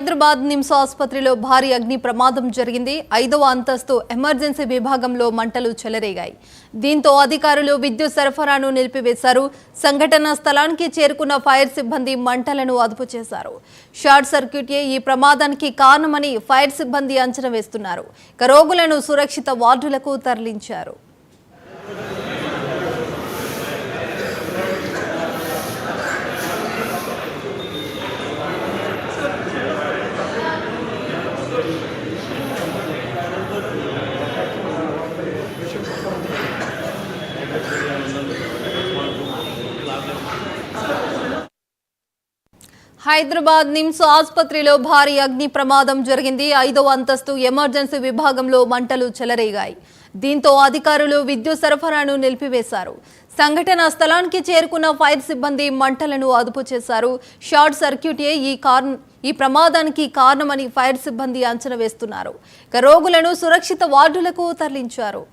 హైదరాబాద్ నిమ్స్ ఆసుపత్రిలో భారీ అగ్ని ప్రమాదం జరిగింది. 5వ అంతస్తు ఎమర్జెన్సీ విభాగంలో మంటలు చెలరేగాయి. దీంతో అధికారులు విద్యుత్ సరఫరాను నిలిపివేశారు. సంఘటనా స్థలానికి చేరుకున్న ఫైర్ సిబ్బంది మంటలను అదుపు చేశారు. షార్ట్ సర్క్యూటే ఈ ప్రమాదానికి కారణమని ఫైర్ సిబ్బంది అంచనా వేస్తున్నారు. రోగులను సురక్షిత వార్డులకు తరలించారు. హైదరాబాద్ నిమ్స్ ఆసుపత్రిలో భారీ అగ్ని ప్రమాదం జరిగింది. 5వ అంతస్తు ఎమర్జెన్సీ విభాగంలో మంటలు చెలరేగాయి. దీంతో అధికారులు విద్యుత్ సరఫరాను నిలిపివేశారు. సంఘటనా స్థలానికి చేరుకున్న ఫైర్ సిబ్బంది మంటలను అదుపు చేశారు. షార్ట్ సర్క్యూటే ఈ ప్రమాదానికి కారణమని ఫైర్ సిబ్బంది అంచనా వేస్తున్నారు. రోగులను సురక్షిత వార్డులకు తరలించారు.